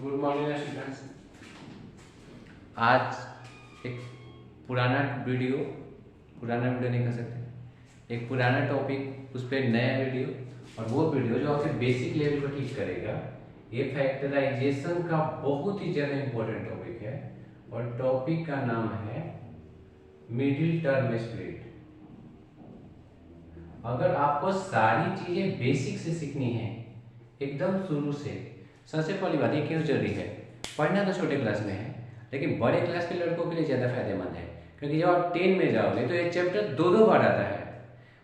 Good morning students. आज एक पुराना वीडियो नहीं कर सकते, एक पुराना टॉपिक उस पर नया वीडियो, और वो वीडियो जो आपके बेसिक लेवल को ठीक करेगा। ये फैक्टराइजेशन का बहुत ही ज़्यादा इम्पोर्टेंट टॉपिक है और टॉपिक का नाम है मिडिल टर्म स्प्लिट। अगर आपको सारी चीज़ें बेसिक से सीखनी है एकदम शुरू से, सबसे पहली बात ये क्यों जरूरी है, पढ़ना तो छोटे क्लास में है लेकिन बड़े क्लास के लड़कों के लिए ज़्यादा फायदेमंद है, क्योंकि जब आप 10 में जाओगे तो ये चैप्टर दो बार आता है।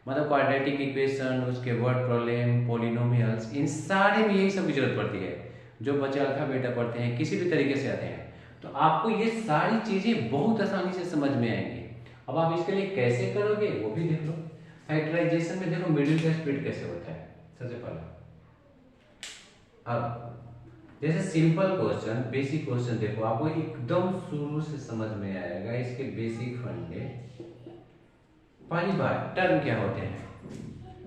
मतलब क्वाड्रेटिक इक्वेशन, उसके वर्ड प्रॉब्लम, पॉलिनोमियल्स, इन सारे में यही सब की जरूरत पड़ती है। जो बच्चे अल्फा बीटा पढ़ते हैं किसी भी तरीके से आते हैं, तो आपको ये सारी चीज़ें बहुत आसानी से समझ में आएंगी। अब आप इसके लिए कैसे करोगे वो भी देख लो। फैक्टराइजेशन में देखो मिडिल का स्प्लिट कैसे होता है। सबसे पहला, अब जैसे सिंपल क्वेश्चन, बेसिक क्वेश्चन देखो, आपको एकदम शुरू से समझ में आएगा इसके बेसिक फंडे। पहली बात, टर्म क्या होते हैं?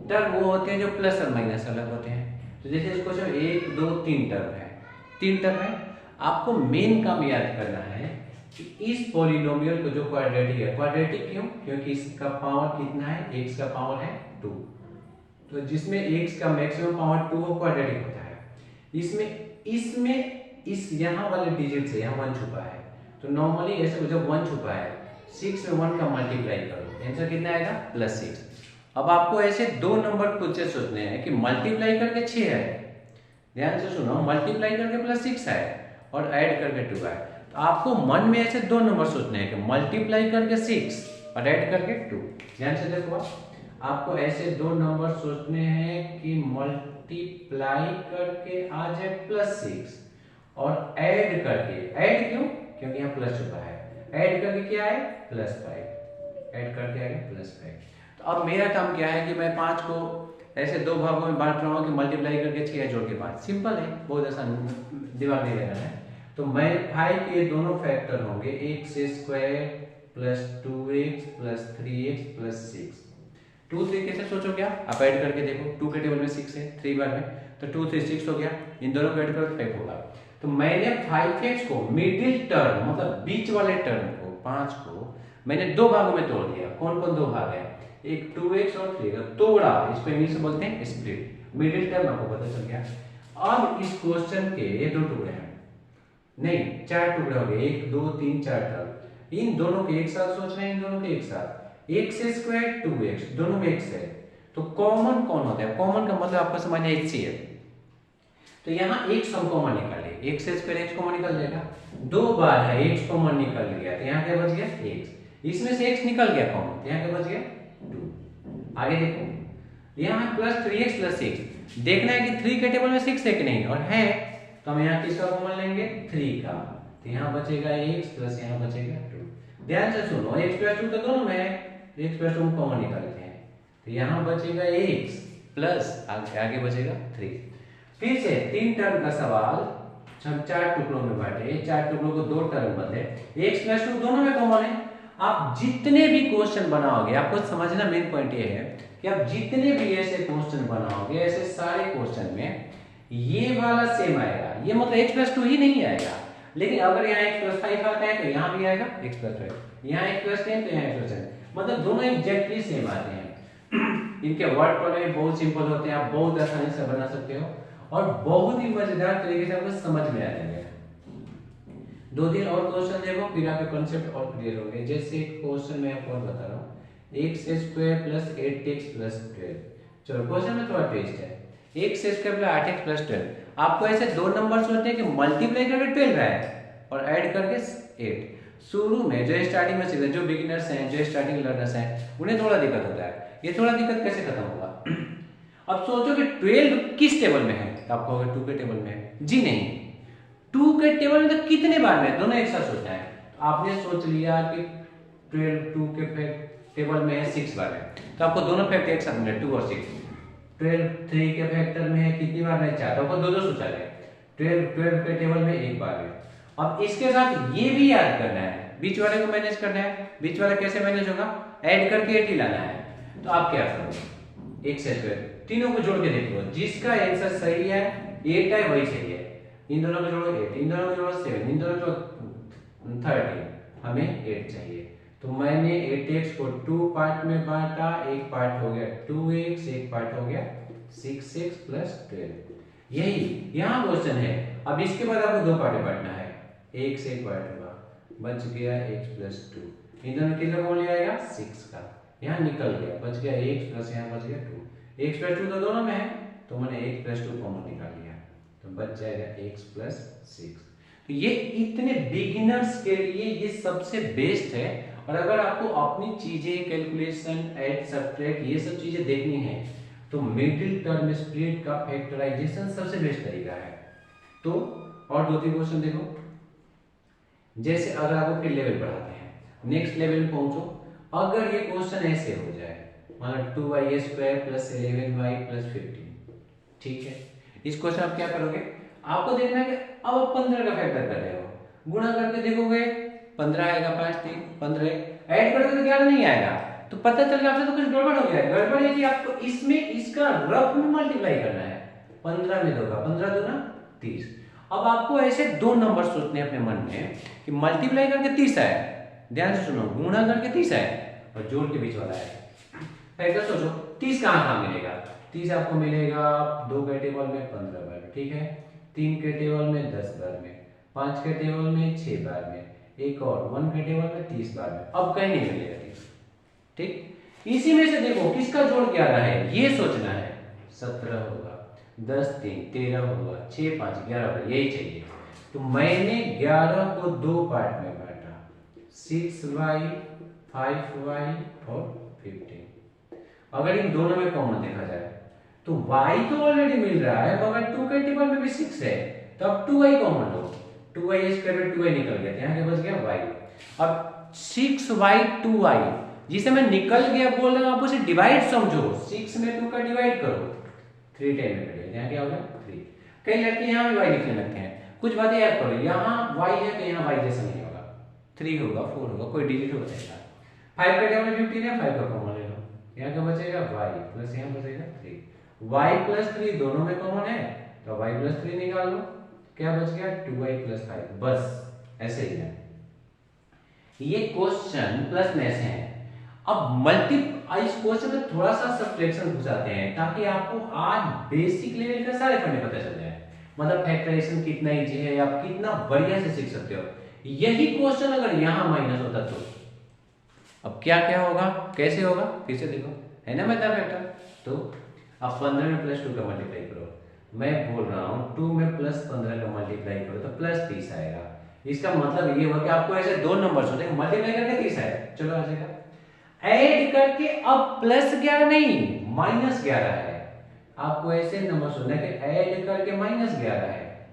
टर्म वो होते हैं जो प्लस और माइनस अलग होते हैं। तो जैसे इस क्वेश्चन 1 2 3 टर्म है, 3 टर्म है। आपको मेन काम याद करना है कि इस पॉलिनोमियल को जो क्वाड्रेटिक है, क्वाड्रेटिक क्यों? क्योंकि इसका पावर कितना है? x का पावर है 2। तो जिसमें x का मैक्सिमम पावर 2 हो क्वाड्रेटिक होता है। इसमें इस यहाँ वाले डिजिट से यहाँ 1 छुपा है, तो नॉर्मली ऐसे जब 1 छुपा है 6 में 1 का मल्टीप्लाई करो, आंसर कितना आएगा? +6। अब आपको ऐसे दो नंबर खुद से सोचने हैं कि मल्टीप्लाई करके 6 है, ध्यान से सुनो, मल्टीप्लाई करके +6 है और ऐड करके 2 है। तो आपको मन में ऐसे दो नंबर सोचने हैं कि मल्टीप्लाई करके 6 और ऐड करके 2। ध्यान से देखो, आपको ऐसे दो नंबर सोचने हैं कि मल्टीप्लाई करके आ जाए +6 और ऐड करके, ऐड क्यों? क्योंकि यहाँ प्लस छुपा है, ऐड करके क्या है? +5, ऐड करके आएगा +5। तो अब मेरा काम क्या है कि मैं 5 को ऐसे दो भागों में बांट रहा हूँ कि मल्टीप्लाई करके 6 जोड़ के 5। सिंपल है, बहुत आसान, दिमाग नहीं लगाना है। तो मैं 5 के दोनों फैक्टर होंगे, x² + 2x + 3x + 6। 2 3 कैसे सोचो क्या? आप ऐड करके देखो, 2 के टेबल में 6 है, 3 बार में, तो 2 3 6 हो गया, इन दोनों को ऐड करो 5 होगा। तो मैंने 5x को मिडिल टर्म, मतलब बीच वाले टर्म को, 5 को मैंने दो भागों में तोड़ दिया। कौन कौन दो भाग है? एक 2x और 3 का तोड़ा, इसको इंग्लिश में बोलते हैं स्प्लिट। मिडिल टर्म आपको पता चल गया। अब इस क्वेश्चन के ये दो टुकड़े हैं, नहीं 4 टुकड़े हो गए, 1 2 3 4 टर्म, इन दोनों के एक साथ सोच रहे हैं, इन दोनों के एक साथ। x² 2x, दोनों में x है, तो कॉमन कौन होता है? कॉमन का मतलब आपको समझना है HCF। तो यहाँ x हम कॉमन निकाले, x² x कॉमन निकल जाएगा, दो बार है x कॉमन निकल गया, तो यहाँ क्या बच गया? x। इसमें से x निकल गया कॉमन, तो यहाँ क्या बच गया? 2। आगे देखो, यहाँ +3x + 6, देखना है कि 3 के टेबल में 6 है कि नहीं, और है, तो हम यहाँ किसका कॉमन लेंगे? 3 का, तो यहाँ बचेगा x प्लस यहाँ बचेगा 2। ध्यान से सुनो, x + 2 तो दोनों में है, x + 2 कॉमन निकालते हैं, तो यहाँ बचेगा x प्लस आगे बचेगा 3। फिर से 3 टर्म का सवाल, हम 4 टुकड़ों में बांटे, 4 टुकड़ों को 2 टर्म बदले, x + 2 दोनों में कॉमन है। आप जितने भी क्वेश्चन बनाओगे, आपको समझना मेन पॉइंट ये है कि आप जितने भी ऐसे क्वेश्चन बनाओगे, ऐसे सारे क्वेश्चन में ये वाला सेम आएगा। ये मतलब x + 2 ही नहीं आएगा, लेकिन अगर यहाँ x + 5 आता है तो यहाँ भी आएगा x + 5, यहाँ x + 10 तो यहाँ x + 10, मतलब दोनों एग्जैक्टली सेम आते हैं। इनके वर्ड प्रॉब्लम बहुत सिंपल होते हैं, आप बहुत आसानी से बना सकते हो और बहुत ही मजेदार तरीके से आपको समझ में आ जाएंगे। 2-3 और क्वेश्चन देखो, फिर आपके कॉन्सेप्ट और क्लियर होंगे। जैसे क्वेश्चन में आपको बता रहा हूँ, x² + 8x + 12। चलो क्वेश्चन में थोड़ा ट्विस्ट है, x² + 8x + 12। आपको ऐसे दो नंबर सोचते हैं कि मल्टीप्लाई करके 12 है और ऐड करके 8। शुरू में जो स्टार्टिंग में सीखते, जो बिगिनर्स हैं, जो स्टार्टिंग लर्नर्स हैं, उन्हें थोड़ा दिक्कत होता है। ये थोड़ा दिक्कत कैसे खत्म होगा? अब सोचो कि 12 किस टेबल में है, तो आपको होगा 2 के टेबल में है। जी नहीं, 2 के टेबल में तो कितने बार में? दोनों एक साथ सोचना है। तो आपने सोच लिया कि 12 2 के टेबल में है 6 बार में, तो आपको दोनों फैक्टर एक साथ मिले, 2 और 6। 12 3 के फैक्टर में है कितनी बार में? 4, तो आपको दो सोचा है। 12 के टेबल में एक बार में। अब इसके साथ ये भी याद करना है, बीच वाले को मैनेज करना है। बीच वाला कैसे मैनेज होगा? ऐड करके 8 ही लाना है। तो आप क्या करोगे? x² तीनों को जोड़ के देख लो, जिसका आंसर सही है 8 है वही सही है। इन दोनों को जोड़ो 8, इन दोनों को जोड़ो 7, इन दोनों को जोड़ो 13, हमें 8 चाहिए। तो मैंने 8x को 2 पार्ट में बांटा, एक पार्ट हो गया 2x, एक पार्ट हो गया 6x प्लस 12। यही यहाँ क्वेश्चन है। अब इसके बाद आपको दो पार्ट में बांटना है, एक से एक पार्ट होगा, बच गया x प्लस 2, इन दोनों कितना कॉमन ले आएगा 6 का, यहाँ निकल गया, बच गया x प्लस यहाँ बच गया 2, x प्लस 2 तो दोनों में है, तो मैंने x प्लस 2 कॉमन निकाल लिया, तो बच जाएगा x प्लस 6। तो ये इतने बिगिनर्स के लिए ये सबसे बेस्ट है। और अगर आपको अपनी चीजें कैलकुलेशन, ऐड, सब्ट्रैक्ट ये सब चीजें देखनी है तो मिडिल टर्म स्प्लिट का फैक्टराइजेशन सबसे बेस्ट तरीका है। तो और दो तीन क्वेश्चन देखो, जैसे अगर आपको फिर लेवल बढ़ाते हैं, नेक्स्ट लेवल पहुंचो, अगर ये क्वेश्चन ऐसे हो जाए, मतलब 2y² प्लस 11y प्लस 15, ठीक है, इस क्वेश्चन आप क्या करोगे, आपको देखना है कि अब आप 15 का फैक्टर कर रहे हो, गुणा करके देखोगे 15 आएगा, 5 3 15, ऐड करोगे तो 11 नहीं आएगा, तो पता चल गया आपसे तो कुछ गड़बड़ हो गया। गड़बड़ ये कि आपको इसमें इसका रफ में मल्टीप्लाई करना है, 15 में दोगा 15 दूना 30। अब आपको ऐसे दो नंबर सोचने अपने मन में कि मल्टीप्लाई करके 30 आए, ध्यान से सुनो, गुणा करके 30 आए और जोड़ के बीच वाला है फैक्टर। सोचो 30 कहाँ मिलेगा, 30 आपको मिलेगा 2 के टेबल में 15 बार, ठीक है, 3 के टेबल में 10 बार में, 5 के टेबल में 6 बार में, एक और 1 के टेबल में 30 बार में, अब कहीं नहीं मिलेगा 30, ठीक। इसी में से देखो किसका जोड़ 11 है, ये सोचना है, 17 होगा, 10 3 13 होगा, 6 5 11 होगा, यही चाहिए। तो मैंने 11 को दो पार्ट में बांटा, 6y 5y और 15। अगर इन दोनों में कॉमन देखा जाए तो y तो ऑलरेडी मिल रहा है, मगर 2 के टेबल में भी 6 है, तो अब 2y कॉमन लो, 2y² में 2y निकल गया, यहाँ के बच गया y। अब 6y 2y, जिसे मैं निकल गया बोल रहा हूं, आप उसे डिवाइड समझो, 6 में 2 का डिवाइड करो, 3 टाइम में करिए, यहाँ क्या होगा 3। कई लड़के यहाँ भी y लिखने लगते हैं, कुछ बातें याद करो, यहाँ y है तो यहाँ y जैसा नहीं होगा, 3 होगा 4 होगा, कोई डिजिट हो जाएगा। 5 का टेबल में 15 है, 5 का कॉमन ले लो, यहाँ क्या बचेगा y प्लस यहाँ बचेगा 3, y प्लस 3 दोनों में कॉमन है तो y प्लस 3 निकाल लो, क्या बच गया 2y प्लस 5, बस ऐसे ही है। ये क्वेश्चन प्लस में ऐसे हैं। अब इस क्वेश्चन में थोड़ा सा सब्ट्रैक्शन घुसाते हैं ताकि आपको आज बेसिक लेवल का सारे फंडे पता चल जाए, मतलब फैक्टराइजेशन कितना इजी है, आप कितना बढ़िया से सीख सकते हो। यही क्वेश्चन अगर यहाँ माइनस होता तो अब क्या क्या होगा, कैसे होगा, फिर से देखो, है ना मेथड फैक्टर। तो अब 15 में प्लस 2 का मल्टीप्लाई करो, मैं बोल रहा हूँ 2 में प्लस 15 का मल्टीप्लाई करो तो प्लस 30 आएगा। इसका मतलब ये हुआ कि आपको ऐसे दो नंबर सोचे, मल्टीप्लाई करके 30 आएगा, चलो आ जाएगा। ऐड करके अब प्लस 11 नहीं माइनस 11 है, आपको ऐसे नंबर सोचना है कि ऐड करके माइनस 11 है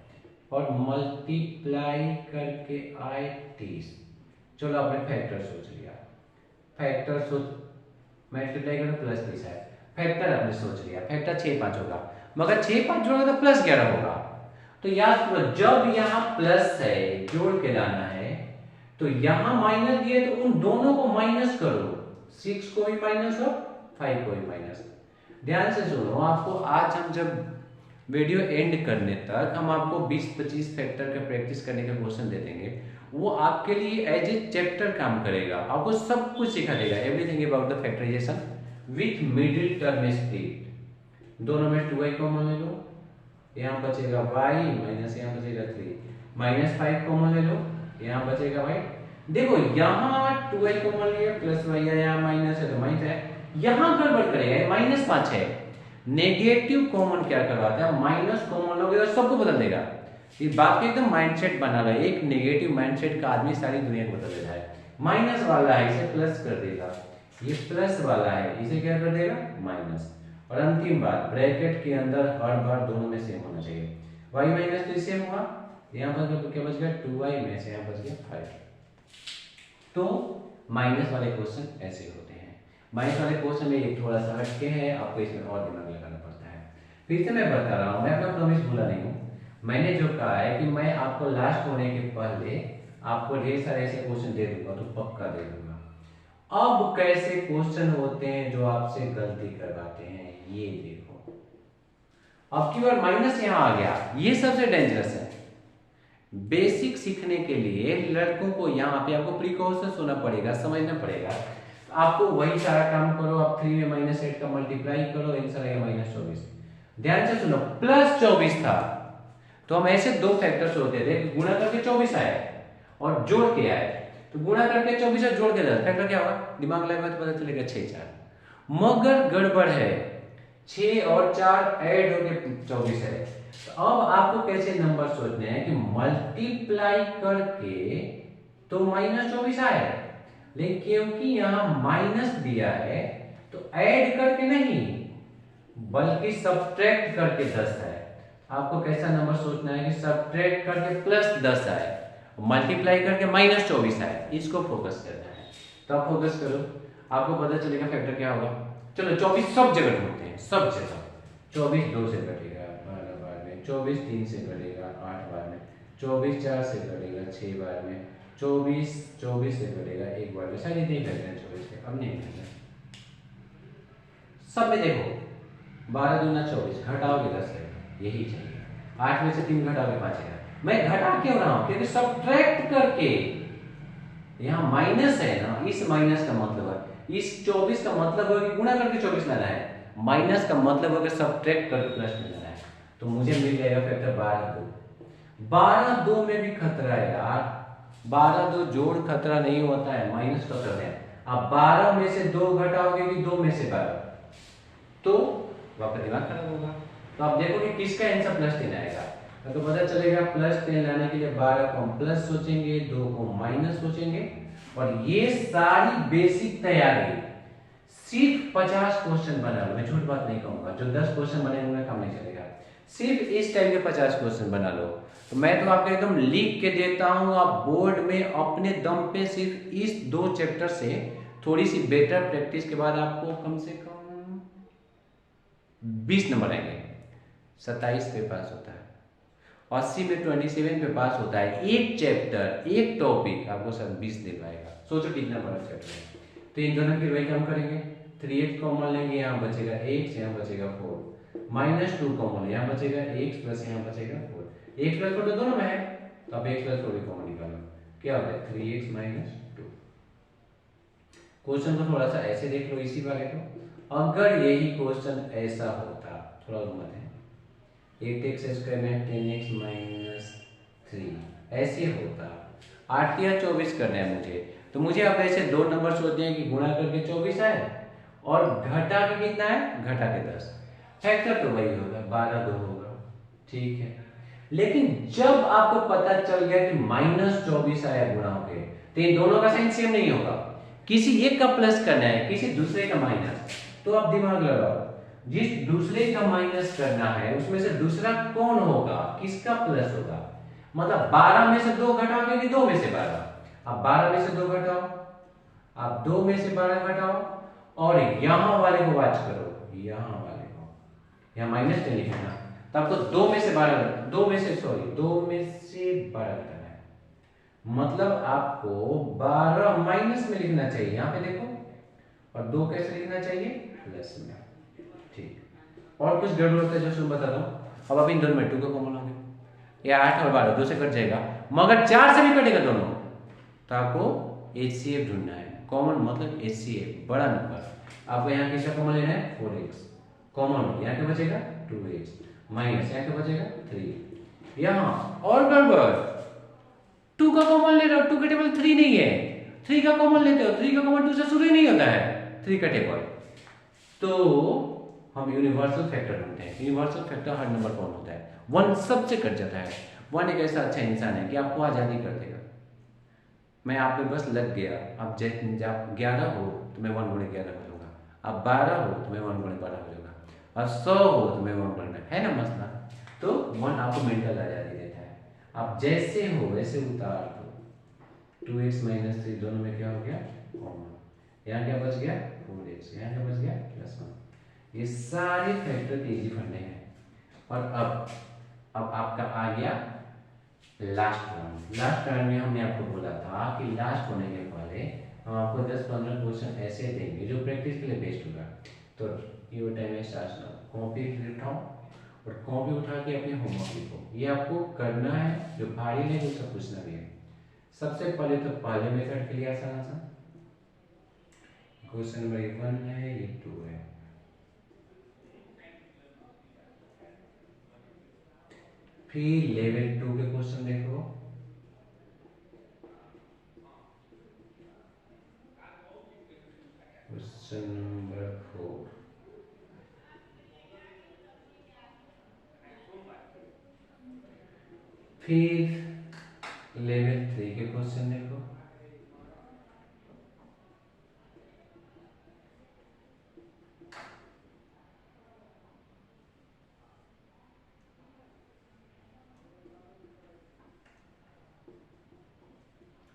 और मल्टीप्लाई करके आए 30। चलो आपने फैक्टर सोच लिया, फैक्टर सोच मल्टीप्लाई करके प्लस 30 है, फैक्टर आपने सोच लिया, फैक्टर 6 5 होगा, मगर 6 5 जोड़ोगे तो प्लस 11 होगा। तो याद करो जब यहाँ प्लस है जोड़ के लाना है तो यहाँ माइनस दिए तो उन दोनों को माइनस करो, 6 को भी माइनस और 5 को भी माइनस। ध्यान से सुनो, आपको आज हम जब वीडियो एंड करने तक हम आपको 20-25 फैक्टर का प्रैक्टिस करने का क्वेश्चन दे देंगे, वो आपके लिए एज ए चैप्टर काम करेगा, आपको सब कुछ सिखा देगा, everything about the factorization with middle term split. दोनों में 2y कॉमन ले लो, यहाँ बचेगा y माइनस यहाँ बचेगा 3, माइनस 5 कॉमन ले लो, यहाँ बचेगा y। देखो यहाँ 2y कॉमन लिया प्लस y है, यहाँ माइनस है तो माइनस है, यहाँ गड़बड़ करेगा, माइनस 5 है। नेगेटिव कॉमन क्या करवाता है, माइनस कॉमन लोगे तो सबको बदल देगा। ये बात के एकदम माइंडसेट बना रहा है, एक नेगेटिव माइंडसेट का आदमी सारी दुनिया को बदल देता है। माइनस वाला है इसे प्लस कर देगा, ये प्लस वाला है इसे क्या कर देगा माइनस। और अंतिम बात, ब्रैकेट के अंदर हर बार दोनों में सेम होना चाहिए, y माइनस 3 सेम हुआ, यहाँ पर क्या बच गया 2y में से यहाँ बच गया 5। तो माइनस वाले क्वेश्चन ऐसे होते हैं। माइनस वाले क्वेश्चन में एक थोड़ा सा हटके है, आपको इसमें और दिमाग लगाना पड़ता है। फिर से मैं बता रहा हूँ, मैं अपना प्रॉमिस भूला नहीं हूँ, मैंने जो कहा है कि मैं आपको लास्ट होने के पहले आपको ढेर सारे ऐसे क्वेश्चन दे दूंगा, तो पक्का दे दूंगा। अब कैसे क्वेश्चन होते हैं जो आपसे गलती करवाते हैं, ये देखो। अब की बार माइनस यहाँ आ गया, ये सबसे डेंजरस है, बेसिक सीखने के लिए लड़कों को यहाँ पे आपको प्रिकॉशंस होना पड़ेगा, समझना पड़ेगा। आपको वही सारा काम करो, आप 3 में -8 का मल्टीप्लाई करो, आंसर आएगा -24। ध्यान से सुनो, +24 था तो हम ऐसे दो फैक्टर्स होते थे, गुणा करके 24 आए और जोड़ के आए, तो गुणा करके 24 और जोड़ के 10, फैक्टर क्या होगा, दिमाग लगाएगा तो पता चलेगा 6 4। मगर गड़बड़ है, 6 और 4 ऐड होके 24 है। तो अब आपको कैसे नंबर सोचने हैं कि मल्टीप्लाई करके तो -24 आए, लेकिन क्योंकि यहां माइनस दिया है तो ऐड करके नहीं बल्कि सब्ट्रैक्ट करके 10 है। आपको कैसा नंबर सोचना है कि सब्ट्रैक्ट करके +10 आए, मल्टीप्लाई करके -24 आए, इसको फोकस करना है। तो आप फोकस करो, आपको पता चलेगा फैक्टर क्या होगा। चलो 24 सब जगह ढूंढते हैं, सब जगह। 24 2 से कटेगा 12 बार में, 24 3 से कटेगा 8 बार में, 24 4 से कटेगा 6 बार में, 24 24 से कटेगा 1 बार में। शायद इतने ही फैक्टर है 24 के, अब नहीं करेंगे। सब में देखो 12 दूना 24, घटाओगे 10 रहेगा, यही चाहिए। 8 में से 3 घटाओगे 5 आएगा। मैं घटा क्यों रहा हूं, क्योंकि सब्ट्रैक्ट करके, यहाँ माइनस है ना, इस माइनस का मतलब है, इस 24 का मतलब है कि गुणा करके 24 लाना है, माइनस का मतलब है कि सब्ट्रैक्ट करके प्लस में लाना है। तो मुझे मिल जाएगा फैक्टर 12 2। 12 2 में भी खतरा है यार, 12 2 जोड़ खतरा नहीं होता है, माइनस का खतरा है। अब 12 में से 2 घटाओगे कि 2 में से 12, तो आपका दिमाग खराब होगा। तो आप देखोगे किसका आंसर +10 आएगा, तो पता चलेगा +10 लाने के लिए 12 को हम प्लस सोचेंगे, 2 को माइनस सोचेंगे, और ये सारी बेसिक तैयारी सिर्फ 50 क्वेश्चन बना लो। मैं झूठ बात नहीं कहूंगा, जो 10 क्वेश्चन बनेंगे काम नहीं चलेगा, सिर्फ इस टाइम के 50 क्वेश्चन बना लो। तो मैं तो आपको एकदम लिख के देता हूं, आप बोर्ड में अपने दम पे सिर्फ इस 2 चैप्टर से थोड़ी सी बेटर प्रैक्टिस के बाद आपको कम से कम 20 नंबर आएंगे। 27 पे पास होता है, 80 में 27 पे पास होता है। एक चैप्टर, एक टॉपिक आपको सब 20 दे पाएगा। सोचो कितना बड़ा चैप्टर है। तो इन दोनों की वही काम करेंगे, 3x कॉमन लेंगे, यहाँ बचेगा x, यहाँ बचेगा 4, -2 कॉमन, यहाँ बचेगा x प्लस यहाँ बचेगा 4, x प्लस 4 तो दोनों में है, तो अब x प्लस 4 भी कॉमन निकालो, क्या होता है 3x - 2। क्वेश्चन को थोड़ा सा ऐसे देख लो, इसी वाले को, अगर यही क्वेश्चन ऐसा होता, थोड़ा घुमाते हैं, 8x² में 10x - 3 ऐसे होता, 8 या 24 करना है मुझे, तो मुझे अब ऐसे 2 नंबर सोचने हैं कि गुणा करके 24 आए और घटा के कितना है, घटा के 10। फैक्टर तो वही होगा, 12 2 होगा, ठीक है। लेकिन जब आपको पता चल गया कि -24 आया गुणा होके, तो इन दोनों का साइन सेम नहीं होगा, किसी एक का प्लस करना है, किसी दूसरे का माइनस। तो आप दिमाग लगाओ, जिस दूसरे का माइनस करना है उसमें से दूसरा कौन होगा, किसका प्लस होगा। मतलब 12 में से 2 घटाओगे कि 2 में से 12, आप 12 में से 2 घटाओ, आप 2 में से 12 घटाओ, और यहां वाले को वाच करो, यहां वाले को, यहां माइनस नहीं लिखना, तो आपको 2 में से 12 2 में से 12 घटाना है। मतलब आपको 12 माइनस में लिखना चाहिए, यहां पे देखो, और 2 कैसे लिखना चाहिए, प्लस में, ठीक। और कुछ गड़बड़ होता है जो सुन बता दो। अब इन दोनों में 2 का कॉमन लोगे, ये 8 और 12 2 से कट जाएगा, मगर 4 से भी कटेगा दोनों, तो आपको HCF ढूंढना है। कॉमन मतलब HCF, बड़ा नंबर। आपको यहाँ किसका कॉमन लेना है, 4x कॉमन, यहाँ क्या बचेगा 2x, माइनस यहाँ क्या बचेगा 3। यहाँ और गड़बड़, 2 का कॉमन ले रहे हो, 2 का टेबल 3 नहीं है, 3 का कॉमन लेते हो, 3 का कॉमन 2 से शुरू ही नहीं होता है, 3 का टेबल। तो हम यूनिवर्सल फैक्टर ढूंढते हैं। यूनिवर्सल फैक्टर हर नंबर कौन होता है, 1 सबसे कट जाता है। 1 एक ऐसा अच्छा इंसान है कि आपको आजादी कर देगा। मैं आप पे बस लग गया, अब जब 11 हो तो मैं 1 गुणे 11 हो जाऊंगा, अब 12 हो तो मैं 1 गुणे 12 हो जाऊंगा, अब 100 हो तो मैं 1 गुणे, है ना मसला। तो 1 आपको मेंटल आजादी देता है, आप जैसे हो वैसे उतार दो। 2x - 3 दोनों में क्या हो गया, कॉमन, यहाँ क्या बच गया 4x, यहाँ क्या बच गया +1। ये सारे फैक्टर के इजी फंडे हैं। और अब आपका आ गया लास्ट राउंड। लास्ट राउंड में हमने आपको बोला था कि लास्ट होने के पहले हम आपको 10-15 क्वेश्चन ऐसे देंगे जो प्रैक्टिस के लिए बेस्ट होगा। तो ये टाइम है स्टार्ट, कॉपी उठाओ और कॉपी उठा के अपने होमवर्क लिखो। ये आपको करना है, जो भारी नहीं है उसका पूछना भी है। सबसे पहले तो पहले मेथड के लिए आसान आसान क्वेश्चन नंबर 1 है, ये 2 है। फिर लेवल 2 के क्वेश्चन देखो। Question number 4। फिर लेवल 3 के क्वेश्चन देखो।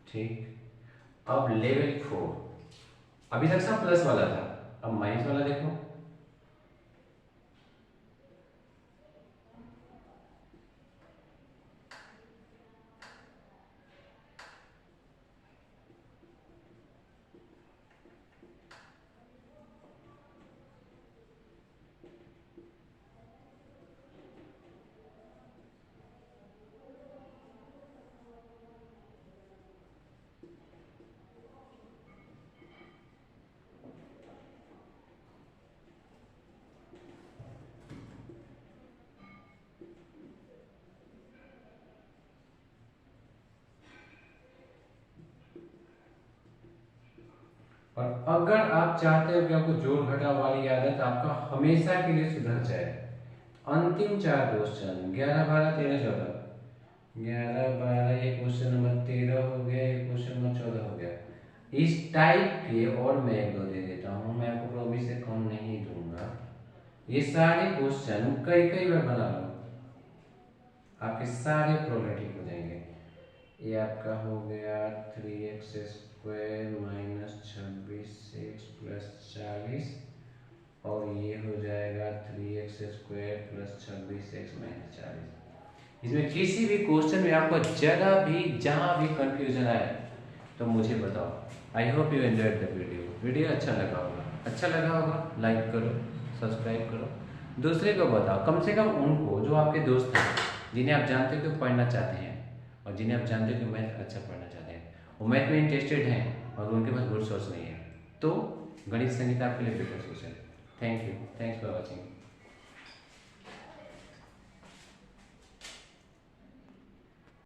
ठीक, अब लेवल 4, अभी तक सब प्लस वाला था, अब माइनस वाला देखो। और अगर आप चाहते हो कि आपको जोड़ घटाव वाली आदत आपका हमेशा के लिए सुधर जाए, अंतिम 4 क्वेश्चन 11 12 13 14, 11 12, ये क्वेश्चन नंबर 13 हो गया, ये क्वेश्चन नंबर 14 हो गया। इस टाइप के और मैं 1 2 दे देता हूँ, मैं आपको प्रॉमिस से कम नहीं दूंगा। ये सारे क्वेश्चन कई कई बार बना लो, आपके सारे प्रॉब्लम ठीक हो जाएंगे। ये आपका हो गया 3x square minus 26x plus 40, और ये हो जाएगा 3x square plus 26x minus 40। इसमें किसी भी क्वेश्चन में आपको जरा भी जहां भी कंफ्यूजन आए तो मुझे बताओ। I hope you enjoyed the video अच्छा लगा होगा, लाइक करो, सब्सक्राइब करो, दूसरे को बताओ, कम से कम उनको जो आपके दोस्त हैं, जिन्हें आप जानते हो कि पढ़ना चाहते हैं, और जिन्हें आप जानते हो कि मैथ अच्छा पढ़ना चाहते हैं, वो मैथ में इंटरेस्टेड हैं और उनके पास गुड सोर्स नहीं है, तो गणित संगीत आपके लिए बेटर सोर्स है। Thank you, thanks for watching.